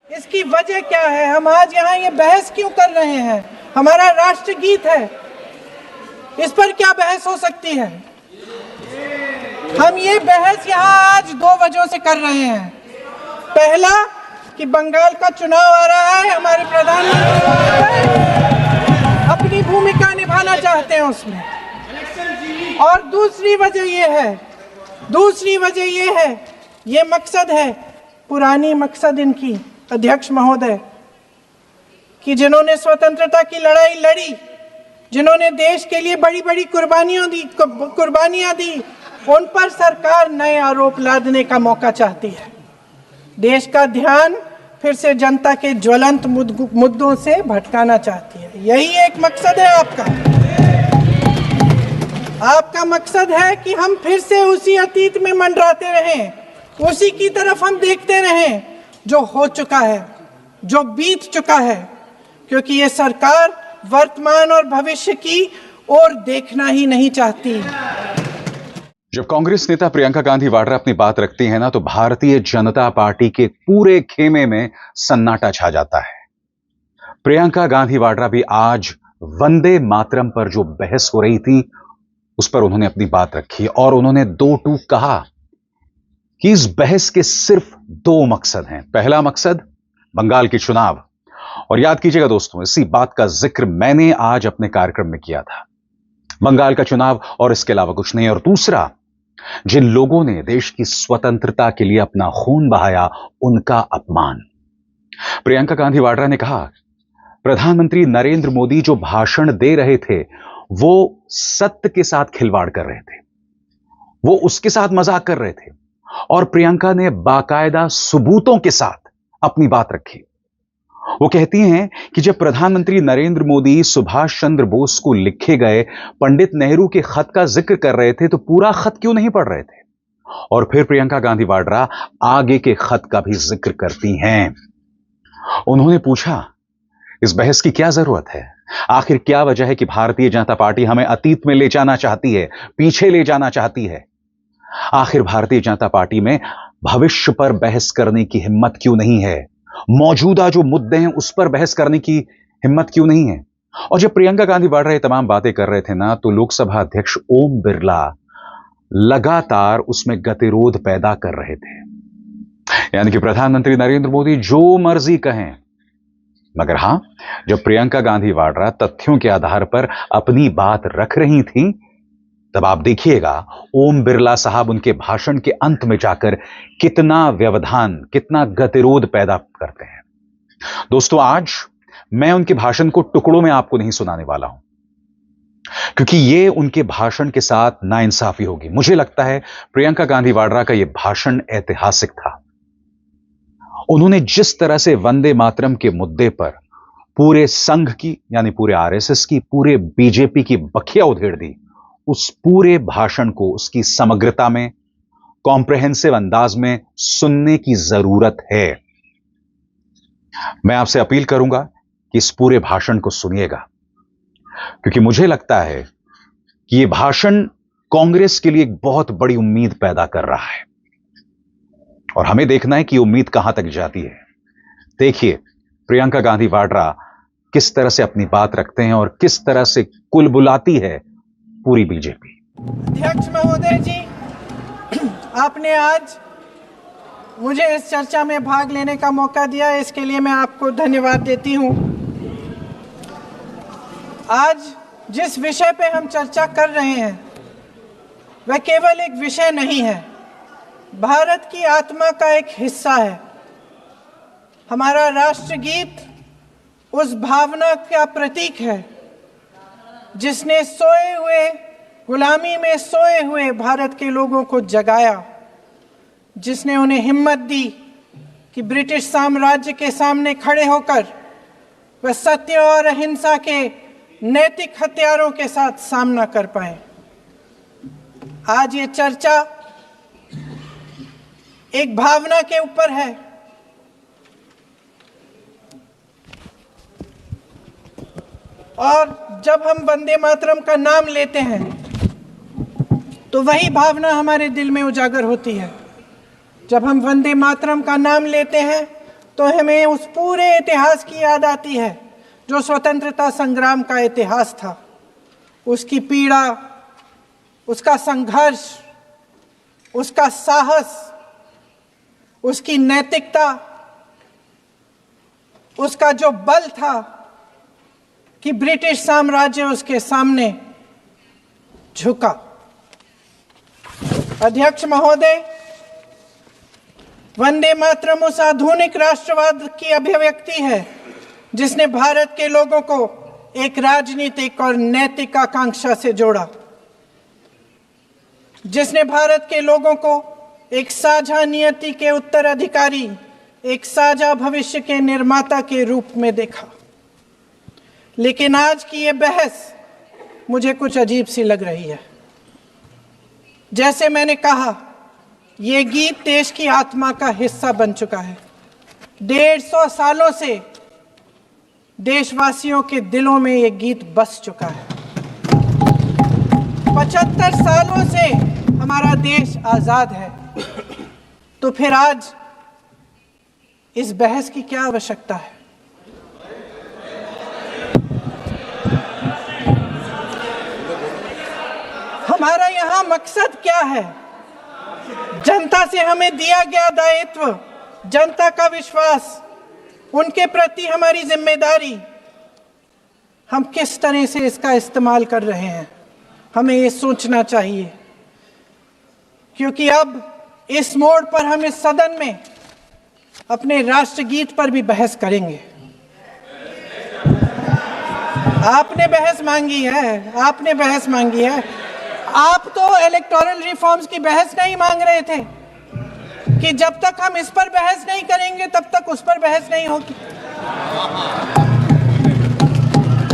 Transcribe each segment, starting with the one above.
इसकी वजह क्या है? हम आज यहाँ ये बहस क्यों कर रहे हैं? हमारा राष्ट्रगीत है, इस पर क्या बहस हो सकती है? हम ये बहस यहाँ आज दो वजहों से कर रहे हैं। पहला कि बंगाल का चुनाव आ रहा है, हमारे प्रधानमंत्री अपनी भूमिका निभाना चाहते हैं उसमें। और दूसरी वजह ये है, ये मकसद है, पुरानी मकसद इनकी अध्यक्ष महोदय, कि जिन्होंने स्वतंत्रता की लड़ाई लड़ी, जिन्होंने देश के लिए बड़ी बड़ी कुर्बानियां दी, उन पर सरकार नए आरोप लादने का मौका चाहती है। देश का ध्यान फिर से जनता के ज्वलंत मुद्दों से भटकाना चाहती है। यही एक मकसद है आपका मकसद है कि हम फिर से उसी अतीत में मंडराते रहें, उसी की तरफ हम देखते रहें जो हो चुका है, जो बीत चुका है, क्योंकि ये सरकार वर्तमान और भविष्य की ओर देखना ही नहीं चाहती। जब कांग्रेस नेता प्रियंका गांधी वाड्रा अपनी बात रखती है ना, तो भारतीय जनता पार्टी के पूरे खेमे में सन्नाटा छा जाता है। प्रियंका गांधी वाड्रा भी आज वंदे मातरम पर जो बहस हो रही थी, उस पर उन्होंने अपनी बात रखी और उन्होंने दो टूक कहा कि इस बहस के सिर्फ दो मकसद हैं। पहला मकसद बंगाल के चुनाव, और याद कीजिएगा दोस्तों, इसी बात का जिक्र मैंने आज अपने कार्यक्रम में किया था। बंगाल का चुनाव और इसके अलावा कुछ नहीं। और दूसरा, जिन लोगों ने देश की स्वतंत्रता के लिए अपना खून बहाया, उनका अपमान। प्रियंका गांधी वाड्रा ने कहा, प्रधानमंत्री नरेंद्र मोदी जो भाषण दे रहे थे, वो सत्य के साथ खिलवाड़ कर रहे थे, वो उसके साथ मजाक कर रहे थे, और प्रियंका ने बाकायदा सबूतों के साथ अपनी बात रखी। वो कहती हैं कि जब प्रधानमंत्री नरेंद्र मोदी सुभाष चंद्र बोस को लिखे गए पंडित नेहरू के खत का जिक्र कर रहे थे, तो पूरा खत क्यों नहीं पढ़ रहे थे? और फिर प्रियंका गांधी वाड्रा आगे के खत का भी जिक्र करती हैं। उन्होंने पूछा, इस बहस की क्या जरूरत है? आखिर क्या वजह है कि भारतीय जनता पार्टी हमें अतीत में ले जाना चाहती है, पीछे ले जाना चाहती है? आखिर भारतीय जनता पार्टी में भविष्य पर बहस करने की हिम्मत क्यों नहीं है? मौजूदा जो मुद्दे हैं उस पर बहस करने की हिम्मत क्यों नहीं है? और जब प्रियंका गांधी वाड्रा ये तमाम बातें कर रहे थे ना, तो लोकसभा अध्यक्ष ओम बिरला लगातार उसमें गतिरोध पैदा कर रहे थे। यानी कि प्रधानमंत्री नरेंद्र मोदी जो मर्जी कहें, मगर हां, जब प्रियंका गांधी वाड्रा तथ्यों के आधार पर अपनी बात रख रही थी, तब आप देखिएगा ओम बिरला साहब उनके भाषण के अंत में जाकर कितना व्यवधान, कितना गतिरोध पैदा करते हैं। दोस्तों, आज मैं उनके भाषण को टुकड़ों में आपको नहीं सुनाने वाला हूं, क्योंकि ये उनके भाषण के साथ नाइंसाफी होगी। मुझे लगता है प्रियंका गांधी वाड्रा का यह भाषण ऐतिहासिक था। उन्होंने जिस तरह से वंदे मातरम के मुद्दे पर पूरे संघ की, यानी पूरे आरएसएस की, पूरे बीजेपी की बखिया उधेड़ दी, उस पूरे भाषण को उसकी समग्रता में, कॉम्प्रिहेंसिव अंदाज में सुनने की जरूरत है। मैं आपसे अपील करूंगा कि इस पूरे भाषण को सुनिएगा, क्योंकि मुझे लगता है कि यह भाषण कांग्रेस के लिए एक बहुत बड़ी उम्मीद पैदा कर रहा है, और हमें देखना है कि उम्मीद कहां तक जाती है। देखिए प्रियंका गांधी वाड्रा किस तरह से अपनी बात रखते हैं और किस तरह से कुल बुलाती है पूरी बीजेपी। अध्यक्ष महोदय जी, आपने आज मुझे इस चर्चा में भाग लेने का मौका दिया, इसके लिए मैं आपको धन्यवाद देती हूं। आज जिस विषय पे हम चर्चा कर रहे हैं वह केवल एक विषय नहीं है, भारत की आत्मा का एक हिस्सा है। हमारा राष्ट्रगीत उस भावना का प्रतीक है जिसने सोए हुए, गुलामी में सोए हुए भारत के लोगों को जगाया, जिसने उन्हें हिम्मत दी कि ब्रिटिश साम्राज्य के सामने खड़े होकर वह सत्य और अहिंसा के नैतिक हथियारों के साथ सामना कर पाए। आज ये चर्चा एक भावना के ऊपर है, और जब हम वंदे मातरम का नाम लेते हैं तो वही भावना हमारे दिल में उजागर होती है। जब हम वंदे मातरम का नाम लेते हैं तो हमें उस पूरे इतिहास की याद आती है जो स्वतंत्रता संग्राम का इतिहास था, उसकी पीड़ा, उसका संघर्ष, उसका साहस, उसकी नैतिकता, उसका जो बल था कि ब्रिटिश साम्राज्य उसके सामने झुका। अध्यक्ष महोदय, वंदे मातरम उस आधुनिक राष्ट्रवाद की अभिव्यक्ति है जिसने भारत के लोगों को एक राजनीतिक और नैतिक आकांक्षा से जोड़ा, जिसने भारत के लोगों को एक साझा नियति के उत्तराधिकारी, एक साझा भविष्य के निर्माता के रूप में देखा। लेकिन आज की ये बहस मुझे कुछ अजीब सी लग रही है। जैसे मैंने कहा, ये गीत देश की आत्मा का हिस्सा बन चुका है। 150 सालों से देशवासियों के दिलों में ये गीत बस चुका है। 75 सालों से हमारा देश आजाद है, तो फिर आज इस बहस की क्या आवश्यकता है? हमारा यहां मकसद क्या है? जनता से हमें दिया गया दायित्व, जनता का विश्वास, उनके प्रति हमारी जिम्मेदारी, हम किस तरह से इसका इस्तेमाल कर रहे हैं, हमें ये सोचना चाहिए। क्योंकि अब इस मोड़ पर हम इस सदन में अपने राष्ट्रगीत पर भी बहस करेंगे। आपने बहस मांगी है, आपने बहस मांगी है। आप तो इलेक्टोरल रिफॉर्म्स की बहस नहीं मांग रहे थे कि जब तक हम इस पर बहस नहीं करेंगे तब तक उस पर बहस नहीं होगी।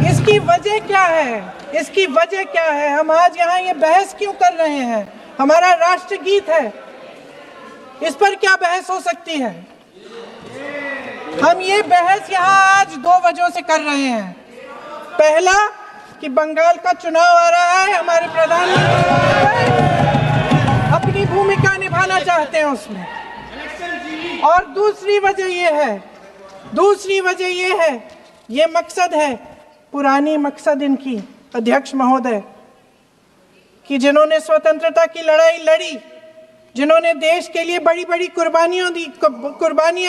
इसकी वजह क्या है? इसकी वजह क्या है? हम आज यहाँ ये बहस क्यों कर रहे हैं? हमारा राष्ट्रगीत है, इस पर क्या बहस हो सकती है? हम ये बहस यहाँ आज 2 वजहों से कर रहे हैं। पहला कि बंगाल का चुनाव आ रहा है, हमारे प्रधानमंत्री अपनी भूमिका निभाना चाहते हैं उसमें। और दूसरी वजह ये है, ये मकसद है, पुरानी मकसद इनकी, अध्यक्ष महोदय, कि जिन्होंने स्वतंत्रता की लड़ाई लड़ी, जिन्होंने देश के लिए बड़ी बड़ी कुर्बानियां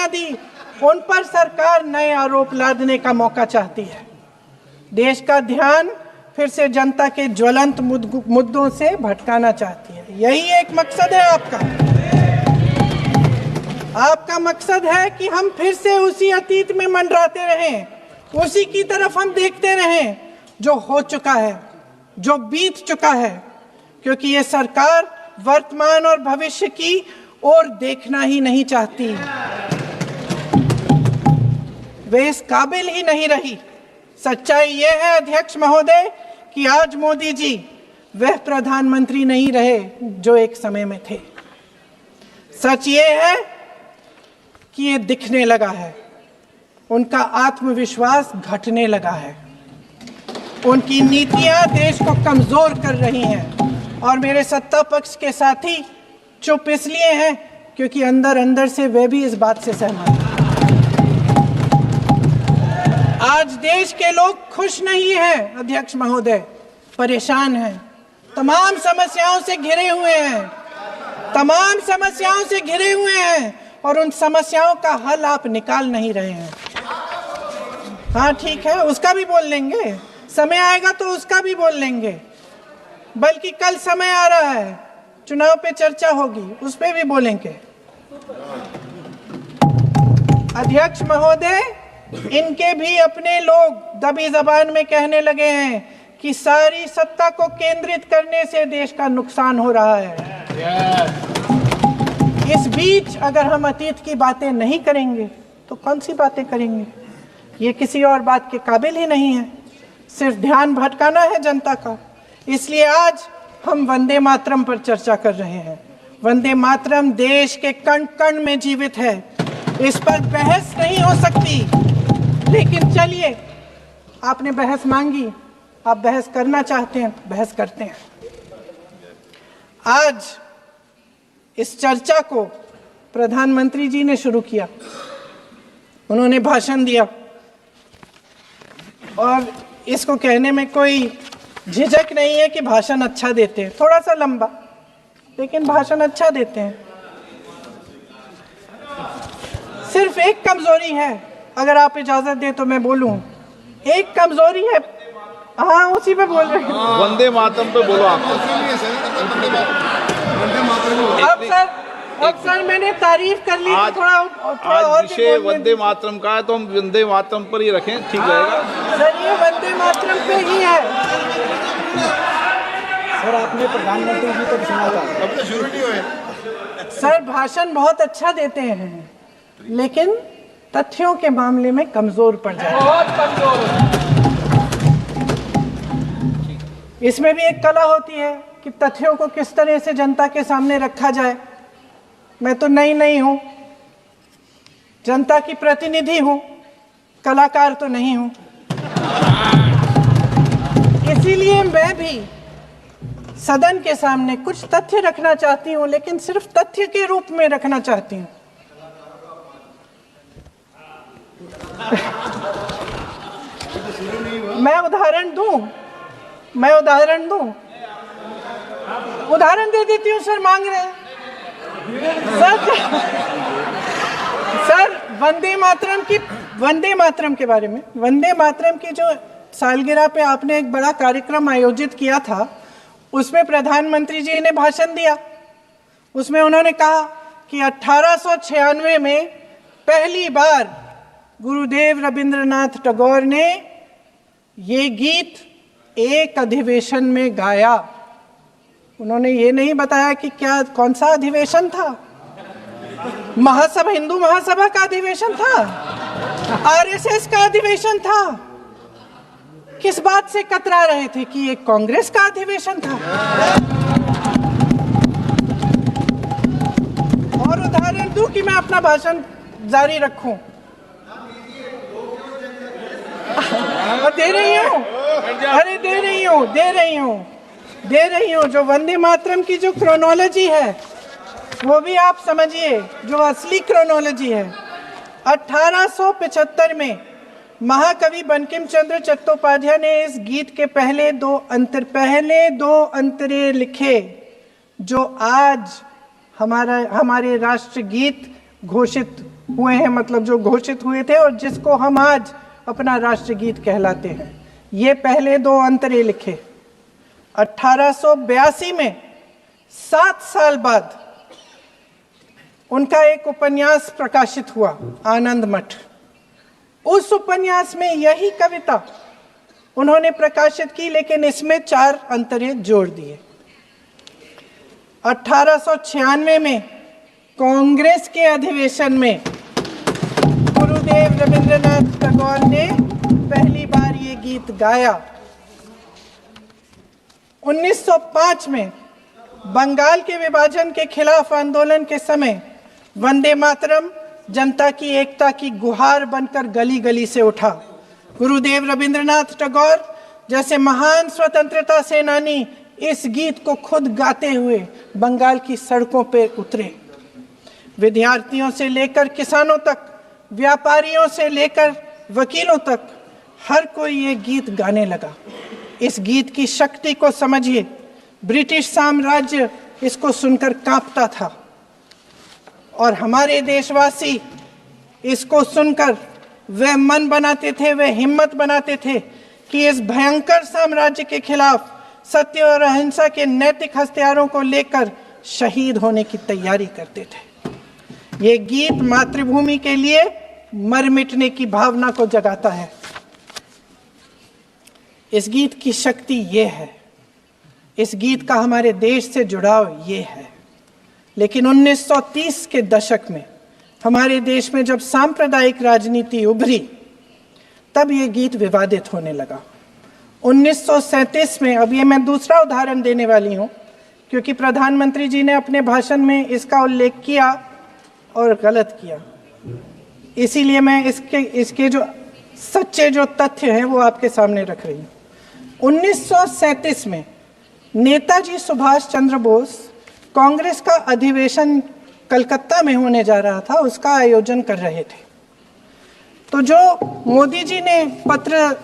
दी, उन पर सरकार नए आरोप लादने का मौका चाहती है। देश का ध्यान फिर से जनता के ज्वलंत मुद्दों से भटकाना चाहती है। यही एक मकसद है आपका। आपका मकसद है कि हम फिर से उसी अतीत में मंडराते रहें, उसी की तरफ हम देखते रहें जो हो चुका है, जो बीत चुका है। क्योंकि ये सरकार वर्तमान और भविष्य की ओर देखना ही नहीं चाहती, वे इस काबिल ही नहीं रही। सच्चाई ये है अध्यक्ष महोदय कि आज मोदी जी वह प्रधानमंत्री नहीं रहे जो एक समय में थे। सच ये है कि ये दिखने लगा है, उनका आत्मविश्वास घटने लगा है, उनकी नीतियां देश को कमजोर कर रही हैं। और मेरे सत्ता पक्ष के साथी चुप इसलिए हैं क्योंकि अंदर अंदर से वे भी इस बात से सहमत हैं। आज देश के लोग खुश नहीं हैं अध्यक्ष महोदय, परेशान हैं, तमाम समस्याओं से घिरे हुए हैं, तमाम समस्याओं से घिरे हुए हैं, और उन समस्याओं का हल आप निकाल नहीं रहे हैं। हाँ ठीक है, उसका भी बोल लेंगे, समय आएगा तो उसका भी बोल लेंगे। बल्कि कल समय आ रहा है, चुनाव पे चर्चा होगी, उस पे भी बोलेंगे। अध्यक्ष महोदय, इनके भी अपने लोग दबी जबान में कहने लगे हैं कि सारी सत्ता को केंद्रित करने से देश का नुकसान हो रहा है। इस बीच अगर हम अतीत की बातें नहीं करेंगे तो कौन सी बातें करेंगे? ये किसी और बात के काबिल ही नहीं है, सिर्फ ध्यान भटकाना है जनता का। इसलिए आज हम वंदे मातरम पर चर्चा कर रहे हैं। वंदे मातरम देश के कण कण में जीवित है, इस पर बहस नहीं हो सकती। लेकिन चलिए, आपने बहस मांगी, आप बहस करना चाहते हैं, बहस करते हैं। आज इस चर्चा को प्रधानमंत्री जी ने शुरू किया। उन्होंने भाषण दिया और इसको कहने में कोई झिझक नहीं है कि भाषण अच्छा देते हैं, थोड़ा सा लंबा, लेकिन भाषण अच्छा देते हैं। सिर्फ एक कमजोरी है, अगर आप इजाजत दे तो मैं बोलूं, एक कमजोरी है। हाँ, उसी पे बोल रहे हैं। वंदे मातरम पे बोलो आप। अब सर मैंने तारीफ कर ली, आज थोड़ा आज विषय वंदे मातरम का है, तो हम वंदे मातरम पर ही रखें, ठीक रहेगा। सर ये वंदे मातरम पे ही है। सर आपने प्रधानमंत्री जी को सुना था, अब तो शुरू नहीं हुए। सर भाषण बहुत अच्छा देते हैं, लेकिन तथ्यों के मामले में कमजोर पड़ जाते हैं, बहुत कमजोर। इसमें भी एक कला होती है कि तथ्यों को किस तरह से जनता के सामने रखा जाए। मैं तो नहीं हूं, जनता की प्रतिनिधि हूं, कलाकार तो नहीं हूं। इसीलिए मैं भी सदन के सामने कुछ तथ्य रखना चाहती हूं, लेकिन सिर्फ तथ्य के रूप में रखना चाहती हूं। मैं उदाहरण दूं, उदाहरण दे देती हूँ। सर मांग रहे हैं सर वंदे मातरम के बारे में, वंदे मातरम की जो सालगिरह पे आपने एक बड़ा कार्यक्रम आयोजित किया था, उसमें प्रधानमंत्री जी ने भाषण दिया। उसमें उन्होंने कहा कि 1896 में पहली बार गुरुदेव रविंद्रनाथ टैगोर ने ये गीत एक अधिवेशन में गाया। उन्होंने ये नहीं बताया कि कौन सा अधिवेशन था, महासभा, हिंदू महासभा का अधिवेशन था, आरएसएस का अधिवेशन था, किस बात से कतरा रहे थे कि ये कांग्रेस का अधिवेशन था। और उदाहरण दूं कि मैं अपना भाषण जारी रखूं, दे रही हूं। जो वंदे मातरम की जो क्रोनोलॉजी है वो भी आप समझिए, जो असली क्रोनोलॉजी है। 1875 में महाकवि बंकिम चंद्र चट्टोपाध्याय ने इस गीत के पहले दो अंतरे लिखे, जो आज हमारे राष्ट्रगीत घोषित हुए हैं, मतलब जो घोषित हुए थे और जिसको हम आज अपना राष्ट्रगीत कहलाते हैं। ये पहले दो अंतरे लिखे 1882 में। 7 साल बाद उनका एक उपन्यास प्रकाशित हुआ, आनंद मठ। उस उपन्यास में यही कविता उन्होंने प्रकाशित की, लेकिन इसमें 4 अंतरे जोड़ दिए। 1896 में कांग्रेस के अधिवेशन में गुरुदेव रविंद्रनाथ टैगोर ने पहली बार ये गीत गाया। 1905 में बंगाल के विभाजन के खिलाफ आंदोलन के समय वंदे मातरम जनता की एकता की गुहार बनकर गली गली से उठा। गुरुदेव रविंद्रनाथ टैगोर जैसे महान स्वतंत्रता सेनानी इस गीत को खुद गाते हुए बंगाल की सड़कों पर उतरे। विद्यार्थियों से लेकर किसानों तक, व्यापारियों से लेकर वकीलों तक, हर कोई ये गीत गाने लगा। इस गीत की शक्ति को समझिए। ब्रिटिश साम्राज्य इसको सुनकर कांपता था और हमारे देशवासी इसको सुनकर वह मन बनाते थे, वह हिम्मत बनाते थे कि इस भयंकर साम्राज्य के खिलाफ सत्य और अहिंसा के नैतिक हथियारों को लेकर शहीद होने की तैयारी करते थे। ये गीत मातृभूमि के लिए मर मिटने की भावना को जगाता है। इस गीत की शक्ति ये है, इस गीत का हमारे देश से जुड़ाव ये है। लेकिन 1930 के दशक में हमारे देश में जब सांप्रदायिक राजनीति उभरी, तब ये गीत विवादित होने लगा। 1937 में, अब ये मैं दूसरा उदाहरण देने वाली हूँ, क्योंकि प्रधानमंत्री जी ने अपने भाषण में इसका उल्लेख किया और गलत किया, इसीलिए मैं इसके जो सच्चे जो तथ्य हैं वो आपके सामने रख रही हूँ। 1937 में नेताजी सुभाष चंद्र बोस कांग्रेस का अधिवेशन कलकत्ता में होने जा रहा था, उसका आयोजन कर रहे थे। तो जो मोदी जी ने पत्र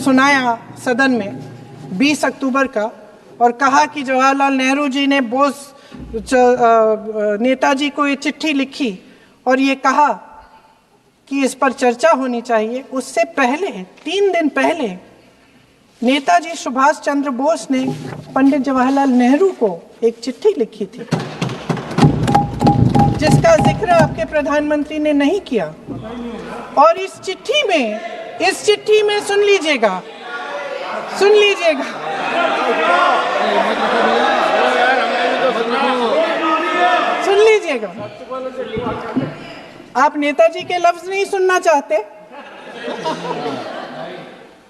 सुनाया सदन में 20 अक्टूबर का और कहा कि जवाहरलाल नेहरू जी ने बोस नेताजी को ये चिट्ठी लिखी और ये कहा कि इस पर चर्चा होनी चाहिए, उससे पहले 3 दिन पहले नेताजी सुभाष चंद्र बोस ने पंडित जवाहरलाल नेहरू को एक चिट्ठी लिखी थी जिसका जिक्र आपके प्रधानमंत्री ने नहीं किया। और इस चिट्ठी में सुन लीजिएगा आप नेताजी के लफ्ज नहीं सुनना चाहते?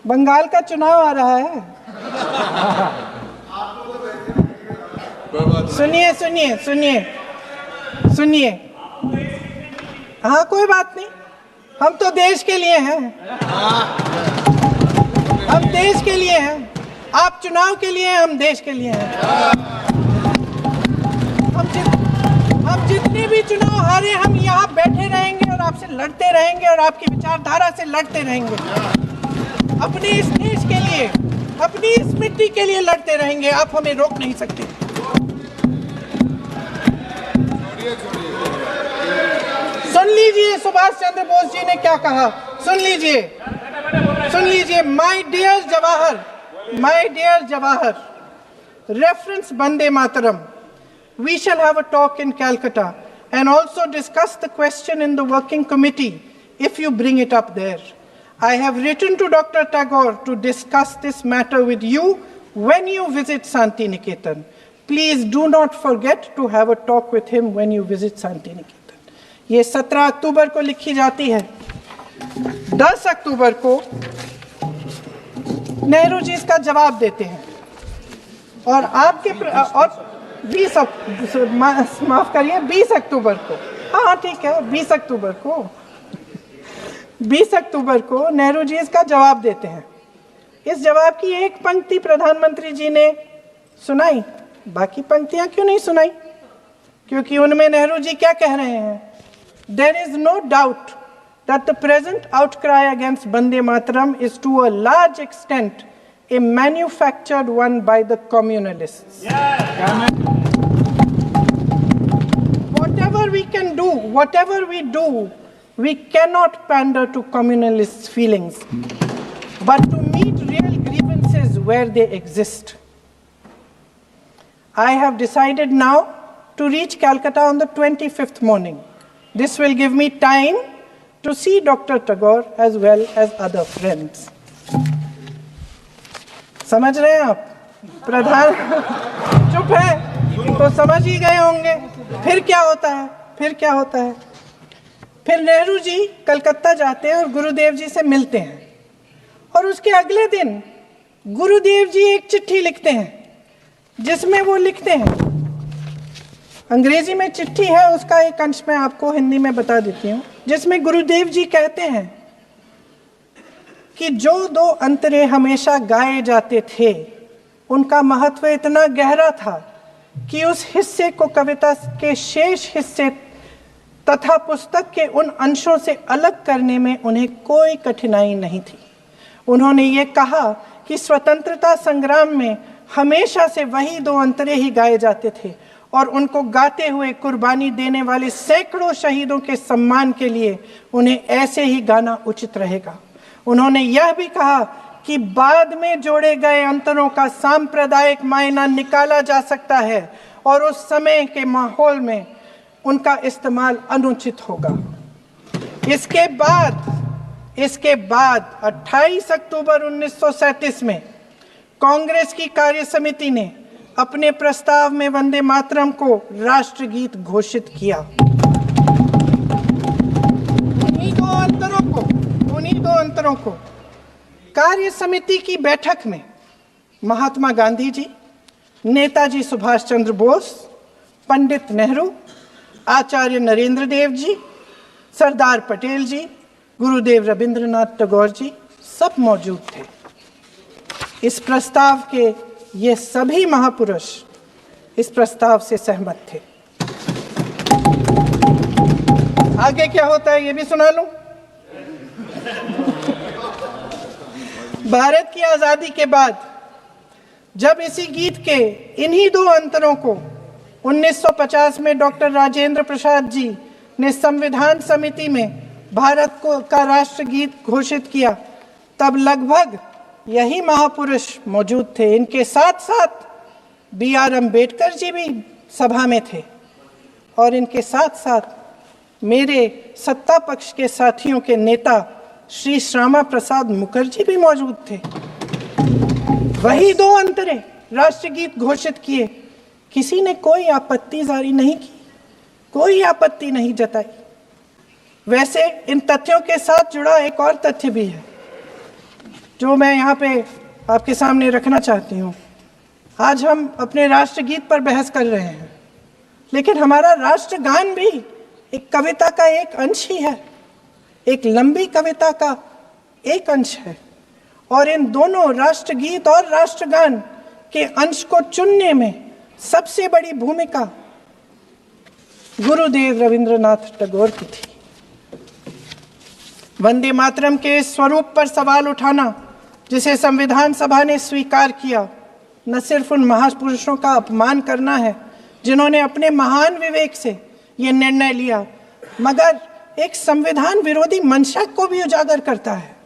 बंगाल का चुनाव आ रहा है। सुनिए। हाँ, कोई बात नहीं, हम तो देश के लिए हैं। हम देश के लिए हैं। आप चुनाव के लिए हैं, हम देश के लिए हैं। हम जितने भी चुनाव हारे, हम यहाँ बैठे रहेंगे और आपसे लड़ते रहेंगे और आपकी विचारधारा से लड़ते रहेंगे। अपने इस देश के लिए, अपनी इस मिट्टी के लिए लड़ते रहेंगे। आप हमें रोक नहीं सकते। सुन लीजिए सुभाष चंद्र बोस जी ने क्या कहा। सुन लीजिए। My dear Jawahar, reference Vande Mataram, we shall have a talk in Calcutta and also discuss the question in the working committee if you bring it up there. I have written to Dr. Tagore to discuss this matter with you when you visit Santi Niketan. Please do not forget to have a talk with him when you visit Santi Niketan. ये 17 अक्टूबर को लिखी जाती है। 10 अक्टूबर को नेहरू जी इसका जवाब देते हैं और आपके और 20 अक्टूबर को, हाँ ठीक है, 20 अक्टूबर को नेहरू जी इसका जवाब देते हैं। इस जवाब की एक पंक्ति प्रधानमंत्री जी ने सुनाई, बाकी पंक्तियां क्यों नहीं सुनाई? क्योंकि उनमें नेहरू जी क्या कह रहे हैं? There is no doubt that the present outcry against Vande Mataram is to a large extent a manufactured one by the communalists. Whatever we do, we cannot pander to communalists' feelings, but to meet real grievances where they exist. I have decided now to reach Calcutta on the 25th morning. This will give me time to see Dr. Tagore as well as other friends. समझ रहे हैं आप? प्रधान चुप है तो समझ ही गए होंगे। फिर क्या होता है? फिर नेहरू जी कलकत्ता जाते हैं और गुरुदेव जी से मिलते हैं और उसके अगले दिन गुरुदेव जी एक चिट्ठी लिखते हैं जिसमें वो लिखते हैं, अंग्रेजी में चिट्ठी है, उसका एक अंश मैं आपको हिंदी में बता देती हूँ, जिसमें गुरुदेव जी कहते हैं कि जो 2 अंतरे हमेशा गाए जाते थे उनका महत्व इतना गहरा था कि उस हिस्से को कविता के शेष हिस्से तथा पुस्तक के उन अंशों से अलग करने में उन्हें कोई कठिनाई नहीं थी। उन्होंने ये कहा कि स्वतंत्रता संग्राम में हमेशा से वही 2 अंतरे ही गाए जाते थे और उनको गाते हुए कुर्बानी देने वाले सैकड़ों शहीदों के सम्मान के लिए उन्हें ऐसे ही गाना उचित रहेगा। उन्होंने यह भी कहा कि बाद में जोड़े गए अंतरों का सांप्रदायिक मायना निकाला जा सकता है और उस समय के माहौल में उनका इस्तेमाल अनुचित होगा। इसके बाद 28 अक्टूबर 1937 में कांग्रेस की कार्य समिति ने अपने प्रस्ताव में वंदे मातरम को राष्ट्रगीत घोषित किया। उन्हीं दो अंतरों को कार्य समिति की बैठक में महात्मा गांधी जी, नेताजी सुभाष चंद्र बोस, पंडित नेहरू, आचार्य नरेंद्र देव जी, सरदार पटेल जी, गुरुदेव रविंद्रनाथ टैगोर जी सब मौजूद थे। इस प्रस्ताव के ये सभी महापुरुष इस प्रस्ताव से सहमत थे। आगे क्या होता है ये भी सुना लूं। भारत की आजादी के बाद जब इसी गीत के इन्हीं दो अंतरों को 1950 में डॉक्टर राजेंद्र प्रसाद जी ने संविधान समिति में भारत का राष्ट्रगीत घोषित किया, तब लगभग यही महापुरुष मौजूद थे। इनके साथ साथ BR अम्बेडकर जी भी सभा में थे और इनके साथ साथ मेरे सत्ता पक्ष के साथियों के नेता श्री श्यामा प्रसाद मुखर्जी भी मौजूद थे। वही दो अंतरे राष्ट्रगीत घोषित किए, किसी ने कोई आपत्ति जारी नहीं की, कोई आपत्ति नहीं जताई। वैसे इन तथ्यों के साथ जुड़ा एक और तथ्य भी है जो मैं यहाँ पे आपके सामने रखना चाहती हूँ। आज हम अपने राष्ट्रगीत पर बहस कर रहे हैं, लेकिन हमारा राष्ट्रगान भी एक कविता का एक अंश ही है, एक लंबी कविता का एक अंश है। और इन दोनों राष्ट्रगीत और राष्ट्रगान के अंश को चुनने में सबसे बड़ी भूमिका गुरुदेव रविंद्रनाथ टैगोर की थी। वंदे मातरम के स्वरूप पर सवाल उठाना, जिसे संविधान सभा ने स्वीकार किया, न सिर्फ उन महापुरुषों का अपमान करना है जिन्होंने अपने महान विवेक से ये निर्णय लिया, मगर एक संविधान विरोधी मंशा को भी उजागर करता है।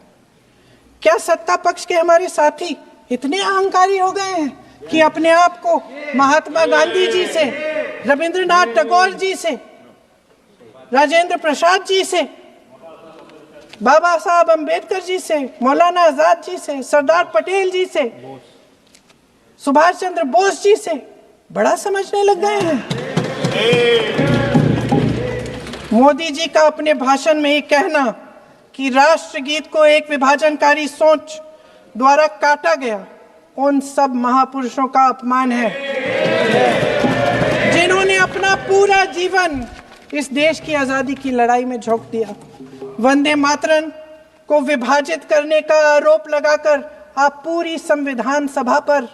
क्या सत्ता पक्ष के हमारे साथी इतने अहंकारी हो गए हैं कि अपने आप को महात्मा गांधी जी से, रविंद्रनाथ टैगोर जी से, राजेंद्र प्रसाद जी से, बाबा साहब अम्बेडकर जी से, मौलाना आजाद जी से, सरदार पटेल जी से, सुभाष चंद्र बोस जी से बड़ा समझने लग गए हैं? मोदी जी का अपने भाषण में ये कहना कि राष्ट्रगीत को एक विभाजनकारी सोच द्वारा काटा गया, उन सब महापुरुषों का अपमान है जिन्होंने अपना पूरा जीवन इस देश की आजादी की लड़ाई में झोंक दिया। वंदे मातरम को विभाजित करने का आरोप लगाकर आप पूरी संविधान सभा पर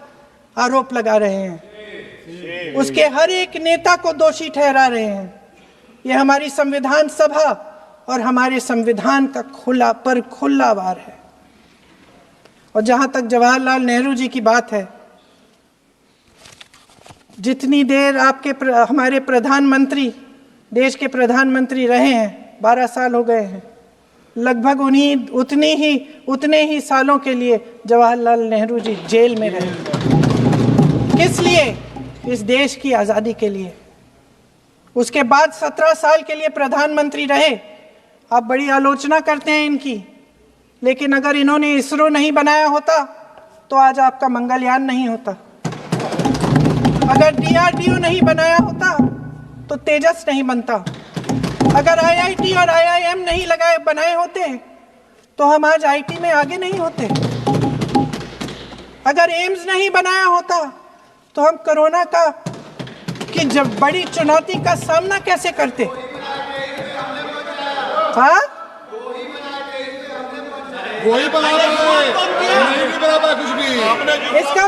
आरोप लगा रहे हैं, उसके हर एक नेता को दोषी ठहरा रहे हैं। यह हमारी संविधान सभा और हमारे संविधान का खुला वार है। और जहां तक जवाहरलाल नेहरू जी की बात है, जितनी देर हमारे प्रधानमंत्री देश के प्रधानमंत्री रहे हैं, 12 साल हो गए हैं, लगभग उतने ही सालों के लिए जवाहरलाल नेहरू जी जेल में रहे। किस लिए? इस देश की आज़ादी के लिए। उसके बाद 17 साल के लिए प्रधानमंत्री रहे। आप बड़ी आलोचना करते हैं इनकी, लेकिन अगर इन्होंने इसरो नहीं बनाया होता तो आज आपका मंगलयान नहीं होता। अगर DRDO नहीं बनाया होता तो तेजस नहीं बनता। अगर IIT और IIM नहीं बनाए होते तो हम आज IT में आगे नहीं होते। अगर एम्स नहीं बनाया होता तो हम कोरोना की जब बड़ी चुनौती का सामना कैसे करते? हाँ, वही बना रहा है, कुछ भी। इसका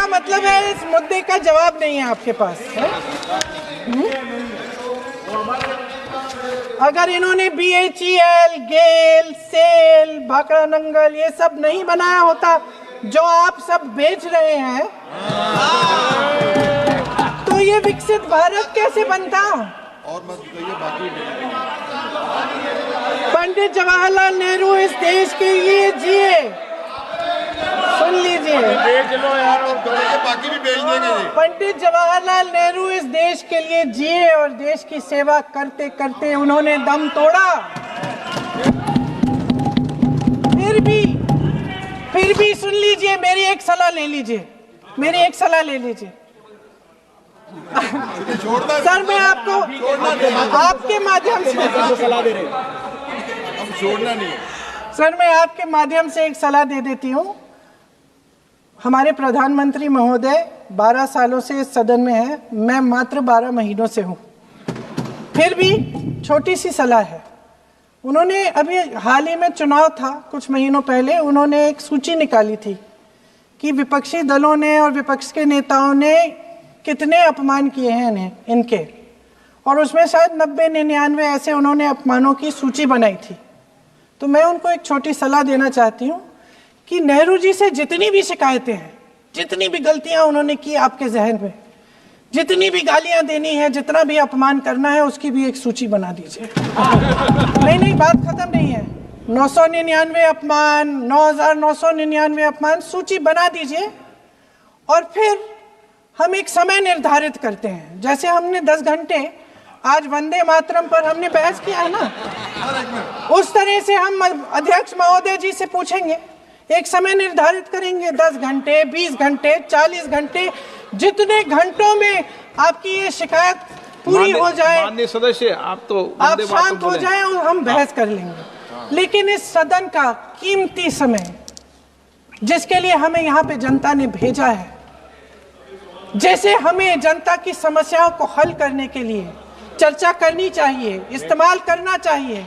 मतलब है इस मुद्दे का जवाब नहीं है आपके पास है? अगर इन्होंने BHEL, गेल, सेल, भाखड़ा नंगल ये सब नहीं बनाया होता जो आप सब बेच रहे हैं, तो ये विकसित भारत कैसे बनता? और मत कहिए बाकी। पंडित जवाहरलाल नेहरू इस देश के लिए जिए। सुन लीजिए, बाकी भी बेच देंगे। पंडित जवाहरलाल नेहरू इस देश के लिए जिए और देश की सेवा करते करते उन्होंने दम तोड़ा। फिर भी सुन लीजिए, मेरी एक सलाह ले लीजिए। सर, मैं आपके माध्यम से सलाह दे रहे हैं, हम छोड़ना नहीं। सर, मैं आपके माध्यम से एक सलाह दे देती हूँ। हमारे प्रधानमंत्री महोदय 12 सालों से इस सदन में हैं, मैं मात्र 12 महीनों से हूँ। फिर भी छोटी सी सलाह है। उन्होंने अभी हाल ही में चुनाव था, कुछ महीनों पहले उन्होंने एक सूची निकाली थी कि विपक्षी दलों ने और विपक्ष के नेताओं ने कितने अपमान किए हैं इनके। और उसमें शायद 90-99 ऐसे उन्होंने अपमानों की सूची बनाई थी। तो मैं उनको एक छोटी सलाह देना चाहती हूँ कि नेहरू जी से जितनी भी शिकायतें हैं, जितनी भी गलतियां उन्होंने की आपके जहन में, जितनी भी गालियां देनी है, जितना भी अपमान करना है, उसकी भी एक सूची बना दीजिए। नहीं, बात खत्म नहीं है। 999 अपमान, 9,999 अपमान, सूची बना दीजिए और फिर हम एक समय निर्धारित करते हैं। जैसे हमने 10 घंटे आज वंदे मातरम पर हमने बहस किया है ना, उस तरह से हम अध्यक्ष महोदय जी से पूछेंगे, एक समय निर्धारित करेंगे, 10 घंटे, 20 घंटे, 40 घंटे, जितने घंटों में आपकी ये शिकायत पूरी हो जाए, माननीय सदस्य आप शांत हो जाए और हम बहस कर लेंगे। लेकिन इस सदन का कीमती समय, जिसके लिए हमें यहाँ पे जनता ने भेजा है, जैसे हमें जनता की समस्याओं को हल करने के लिए चर्चा करनी चाहिए, इस्तेमाल करना चाहिए,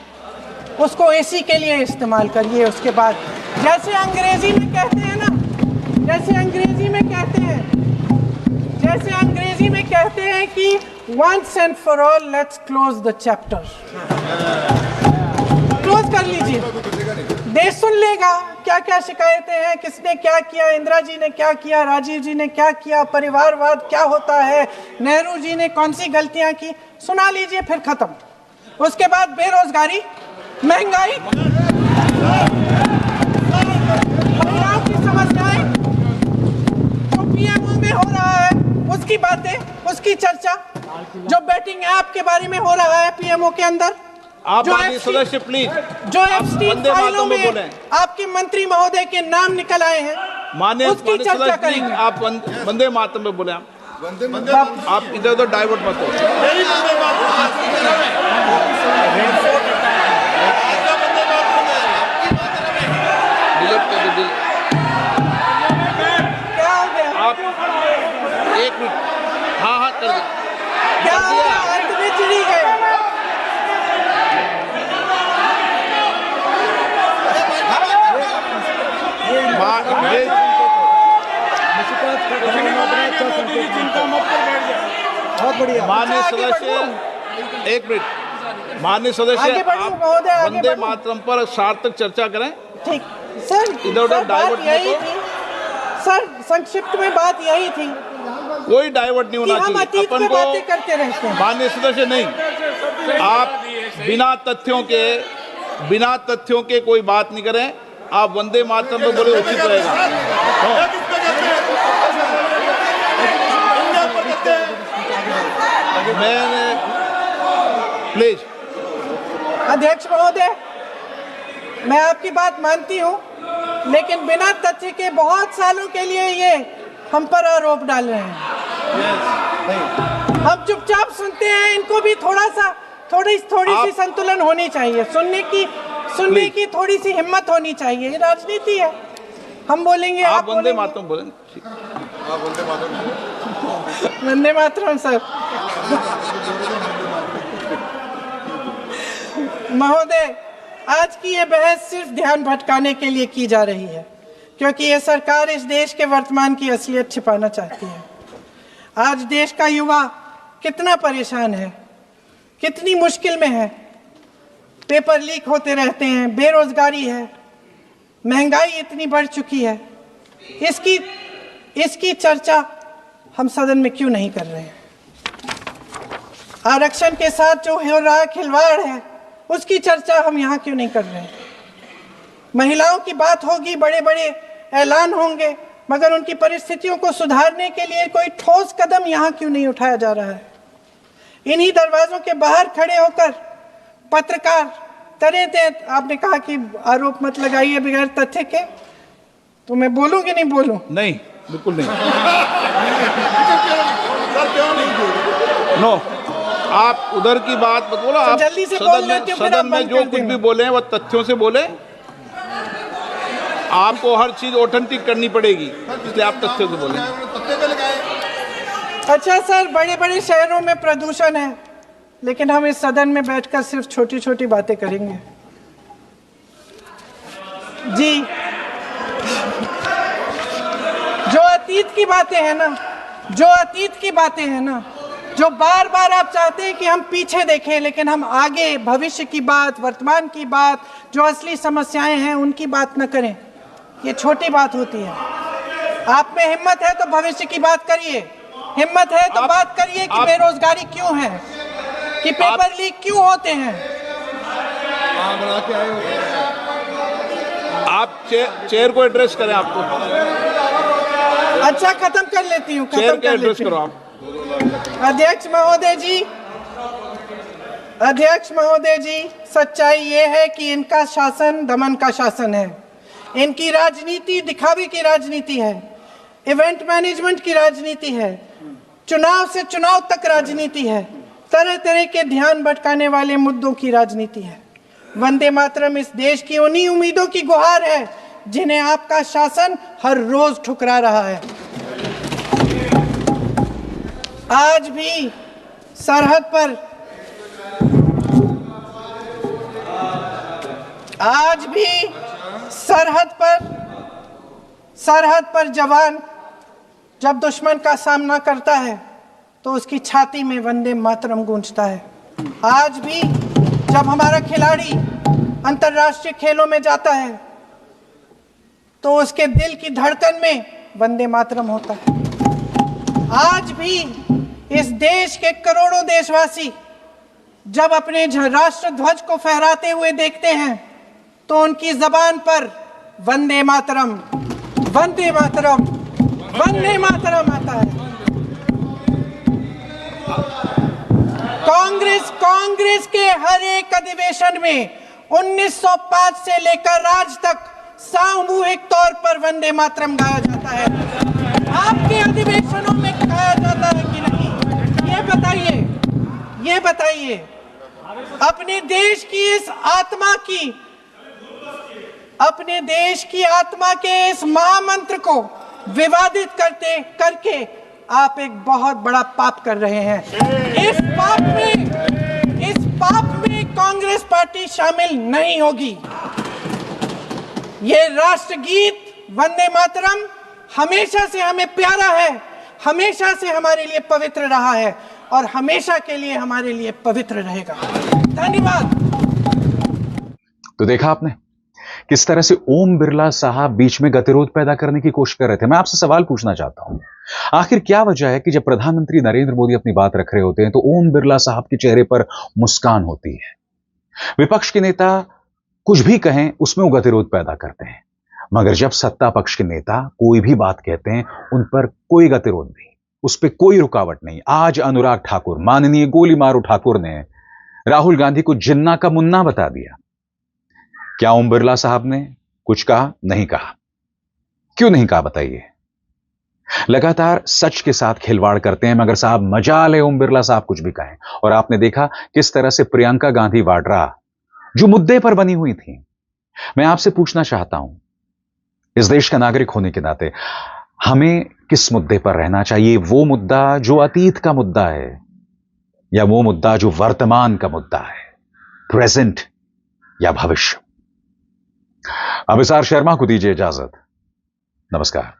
उसको एसी के लिए इस्तेमाल करिए। उसके बाद जैसे अंग्रेजी में कहते हैं ना, जैसे अंग्रेजी में कहते हैं कि once and for all let's close the chapter, close कर लीजिए। देश सुन लेगा क्या क्या शिकायतें हैं, किसने क्या किया, इंदिरा जी ने क्या किया, राजीव जी ने क्या किया, परिवारवाद क्या होता है, नेहरू जी ने कौन सी गलतियां की, सुना लीजिए, फिर खत्म। उसके बाद बेरोजगारी, महंगाई, महिलाओं की समस्याएं, जो पीएमओ में हो रहा है उसकी बातें, उसकी चर्चा, जो बैटिंग ऐप के बारे में हो रहा है पीएमओ के अंदर, आप सदस्य प्लीज, जो एप्स्टीन फाइलों में आपके मंत्री महोदय के नाम निकल आए हैं, उसकी चर्चा करेंगे। आप वंदे मातरम में बोले, आप इधर उधर डाइवर्ट मत हो। क्या हो गया? आप 1 मिनट, हाँ कर दो। क्या हो गया? अंत में चिड़ी गए। बहुत बढ़िया। माननीय सदस्य, 1 मिनट, माननीय सदस्य, आप वंदे मातरम पर सार्थक चर्चा करें। ठीक सर, इधर उधर डाइवर्ट यही थी सर, संक्षिप्त में बात यही थी, कोई डाइवर्ट नहीं होना चाहिए अपन को। बातें करते रहते हैं। माननीय सदस्य नहीं, आप बिना तथ्यों के कोई बात नहीं करें। आप वंदे मातरम पे बोले उचित रहेगा। मैंने प्लीज, अध्यक्ष महोदय, मैं आपकी बात मानती हूँ, लेकिन बिना तथ्य के बहुत सालों के लिए ये हम पर आरोप डाल रहे हैं। हम चुपचाप सुनते हैं, इनको भी थोड़ी सी संतुलन होनी चाहिए, सुनने की थोड़ी सी हिम्मत होनी चाहिए। ये राजनीति है, हम बोलेंगे, आप वंदे मातरम बोलें। वंदे मातरम सर। महोदय, आज की ये बहस सिर्फ ध्यान भटकाने के लिए की जा रही है, क्योंकि ये सरकार इस देश के वर्तमान की असलियत छिपाना चाहती है। आज देश का युवा कितना परेशान है, कितनी मुश्किल में है, पेपर लीक होते रहते हैं, बेरोजगारी है, महंगाई इतनी बढ़ चुकी है। इसकी चर्चा हम सदन में क्यों नहीं कर रहे हैं? आरक्षण के साथ जो हो रहा खिलवाड़ है, उसकी चर्चा हम यहाँ क्यों नहीं कर रहे हैं? महिलाओं की बात होगी, बड़े बड़े ऐलान होंगे, मगर उनकी परिस्थितियों को सुधारने के लिए कोई ठोस कदम यहाँ क्यों नहीं उठाया जा रहा है? इन्हीं दरवाजों के बाहर खड़े होकर पत्रकार तरह आपने कहा कि आरोप मत लगाइए बगैर तथ्य के, तो मैं बोलूं कि नहीं बोलूं? नहीं, बिल्कुल नहीं। नो, आप उधर की बात मत बोलो। आप जल्दी से सदन में जो कुछ भी बोले हैं वो तथ्यों से बोले। आपको हर चीज ऑथेंटिक करनी पड़ेगी, इसलिए आप तथ्यों से बोले। अच्छा सर, बड़े बड़े शहरों में प्रदूषण है, लेकिन हम इस सदन में बैठकर सिर्फ छोटी छोटी बातें करेंगे। जी, जो अतीत की बातें हैं ना, जो बार बार आप चाहते हैं कि हम पीछे देखें, लेकिन हम आगे भविष्य की बात, वर्तमान की बात, जो असली समस्याएं हैं उनकी बात न करें, ये छोटी बात होती है। आप में हिम्मत है तो भविष्य की बात करिए, हिम्मत है तो बात करिए कि बेरोजगारी क्यों है, कि पेपर लीक क्यों होते हैं। आप चेयर को एड्रेस करें। आपको अच्छा, खत्म कर लेती हूँ, चेयर खत्म के कर एड्रेस लेती करो हूँ। आप। अध्यक्ष महोदय जी, सच्चाई ये है कि इनका शासन दमन का शासन है। इनकी राजनीति दिखावे की राजनीति है, इवेंट मैनेजमेंट की राजनीति है, चुनाव से चुनाव तक राजनीति है, तरह तरह के ध्यान भटकाने वाले मुद्दों की राजनीति है। वंदे मातरम इस देश की उन्हीं उम्मीदों की गुहार है जिन्हें आपका शासन हर रोज ठुकरा रहा है। आज भी सरहद पर जवान जब दुश्मन का सामना करता है तो उसकी छाती में वंदे मातरम गूंजता है। आज भी जब हमारा खिलाड़ी अंतर्राष्ट्रीय खेलों में जाता है तो उसके दिल की धड़कन में वंदे मातरम होता है। आज भी इस देश के करोड़ों देशवासी जब अपने राष्ट्र ध्वज को फहराते हुए देखते हैं तो उनकी जबान पर वंदे मातरम, वंदे मातरम, वंदे मातरम आता है। कांग्रेस के हर एक अधिवेशन में 1905 से लेकर आज तक सामूहिक तौर पर वंदे मातरम गाया जाता है। आपके अधिवेशनों में गाया जाता है कि नहीं, ये बताइए। अपने देश की आत्मा के इस महामंत्र को विवादित करके आप एक बहुत बड़ा पाप कर रहे हैं। इस पाप में कांग्रेस पार्टी शामिल नहीं होगी। ये राष्ट्रगीत वंदे मातरम हमेशा से हमें प्यारा है, हमेशा से हमारे लिए पवित्र रहा है और हमेशा के लिए हमारे लिए पवित्र रहेगा। धन्यवाद। तो देखा आपने किस तरह से ओम बिरला साहब बीच में गतिरोध पैदा करने की कोशिश कर रहे थे। मैं आपसे सवाल पूछना चाहता हूं, आखिर क्या वजह है कि जब प्रधानमंत्री नरेंद्र मोदी अपनी बात रख रहे होते हैं तो ओम बिरला साहब के चेहरे पर मुस्कान होती है, विपक्ष के नेता कुछ भी कहें उसमें वो गतिरोध पैदा करते हैं, मगर जब सत्ता पक्ष के नेता कोई भी बात कहते हैं उन पर कोई गतिरोध नहीं, उस पर कोई रुकावट नहीं। आज अनुराग ठाकुर, माननीय गोली मारू ठाकुर ने राहुल गांधी को जिन्ना का मुन्ना बता दिया। क्या ओम बिरला साहब ने कुछ कहा? नहीं कहा। क्यों नहीं कहा बताइए? लगातार सच के साथ खिलवाड़ करते हैं, मगर साहब मजाल है ओम बिरला साहब कुछ भी कहें। और आपने देखा किस तरह से प्रियंका गांधी वाड्रा जो मुद्दे पर बनी हुई थी, मैं आपसे पूछना चाहता हूं, इस देश का नागरिक होने के नाते हमें किस मुद्दे पर रहना चाहिए? वो मुद्दा जो अतीत का मुद्दा है या वो मुद्दा जो वर्तमान का मुद्दा है, प्रेजेंट या भविष्य? अभिसार शर्मा को दीजिए इजाजत। नमस्कार।